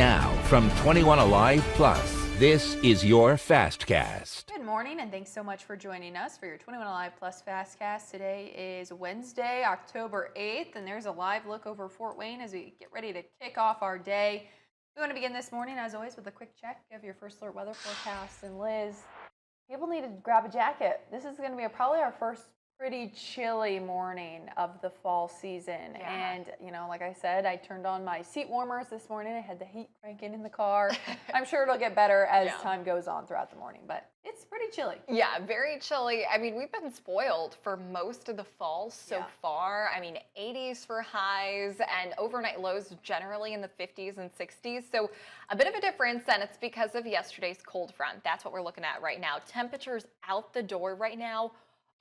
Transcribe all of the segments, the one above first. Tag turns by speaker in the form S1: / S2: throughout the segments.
S1: Now, from 21Alive Plus, this is your Fastcast.
S2: Good morning, and thanks so much for joining us for your 21Alive Plus Fastcast. Today is Wednesday, October 8th, and there's a live look over Fort Wayne as we get ready to kick off our day. We want to begin this morning, as always, with a quick check of your first alert weather forecast. And Liz, people need to grab a jacket. This is going to be probably our first pretty chilly morning of the fall season.
S3: Yeah.
S2: And, like I said, I turned on my seat warmers this morning. I had the heat cranking in the car. I'm sure it'll get better as time goes on throughout the morning, but it's pretty chilly.
S3: Yeah, very chilly. I mean, we've been spoiled for most of the fall so far. I mean, 80s for highs and overnight lows generally in the 50s and 60s. So a bit of a difference, and it's because of yesterday's cold front. That's what we're looking at right now. Temperatures out the door right now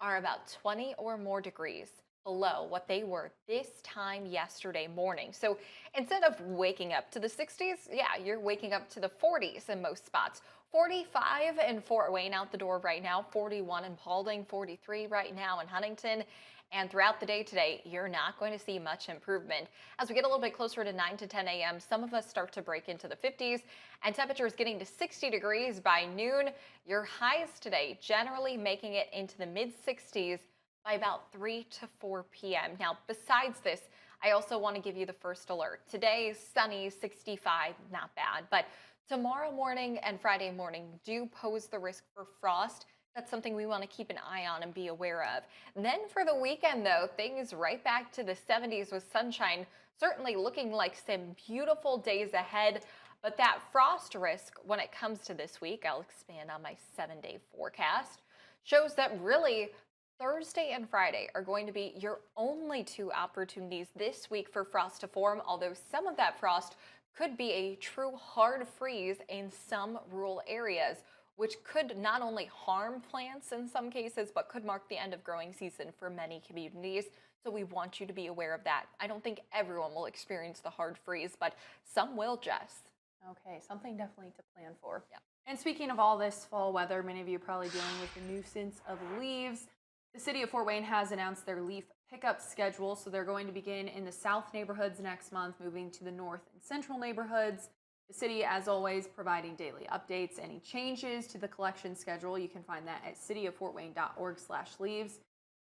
S3: are about 20 or more degrees below what they were this time yesterday morning. So instead of waking up to the 60s, you're waking up to the 40s in most spots. 45 in Fort Wayne out the door right now, 41 in Paulding, 43 right now in Huntington. And throughout the day today, you're not going to see much improvement. As we get a little bit closer to 9 to 10 a.m., some of us start to break into the 50s, and temperatures getting to 60 degrees by noon. Your highs today generally making it into the mid-60s by about 3 to 4 p.m. Now, besides this, I also want to give you the first alert. Today, sunny, 65, not bad, but tomorrow morning and Friday morning do pose the risk for frost. That's something we want to keep an eye on and be aware of. And then for the weekend, though, things right back to the 70s with sunshine, certainly looking like some beautiful days ahead. But that frost risk when it comes to this week, I'll expand on my 7-day forecast, shows that really Thursday and Friday are going to be your only two opportunities this week for frost to form, although some of that frost could be a true hard freeze in some rural areas, which could not only harm plants in some cases, but could mark the end of growing season for many communities. So we want you to be aware of that. I don't think everyone will experience the hard freeze, but some will, Jess.
S2: Okay, something definitely to plan for.
S3: Yeah.
S2: And speaking of all this fall weather, many of you are probably dealing with the nuisance of leaves. The city of Fort Wayne has announced their leaf pickup schedule, so they're going to begin in the south neighborhoods next month, moving to the north and central neighborhoods. The city, as always, providing daily updates. Any changes to the collection schedule, you can find that at cityoffortwayne.org/leaves.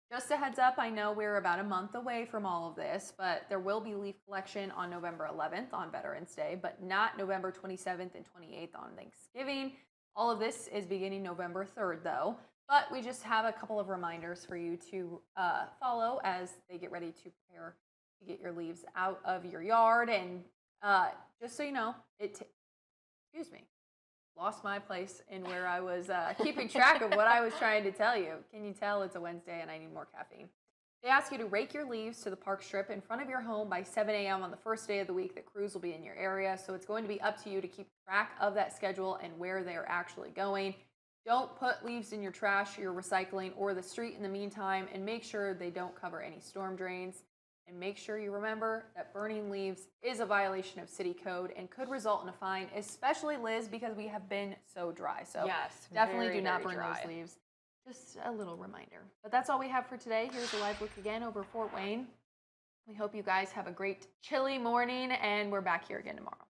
S2: Just a heads up, I know we're about a month away from all of this, but there will be leaf collection on November 11th on Veterans Day, but not November 27th and 28th on Thanksgiving. All of this is beginning November 3rd, though. But we just have a couple of reminders for you to follow as they get ready to prepare to get your leaves out of your yard. And just so you know, lost my place in where I was keeping track of what I was trying to tell you. Can you tell it's a Wednesday and I need more caffeine? They ask you to rake your leaves to the park strip in front of your home by 7 a.m. on the first day of the week that crews will be in your area. So it's going to be up to you to keep track of that schedule and where they're actually going. Don't put leaves in your trash, your recycling, or the street in the meantime, and make sure they don't cover any storm drains. And make sure you remember that burning leaves is a violation of city code and could result in a fine, especially, Liz, because we have been so dry. So
S3: yes,
S2: definitely do not burn
S3: dry.
S2: those leaves. Just a little reminder. But that's all we have for today. Here's a live look again over Fort Wayne. We hope you guys have a great chilly morning, and we're back here again tomorrow.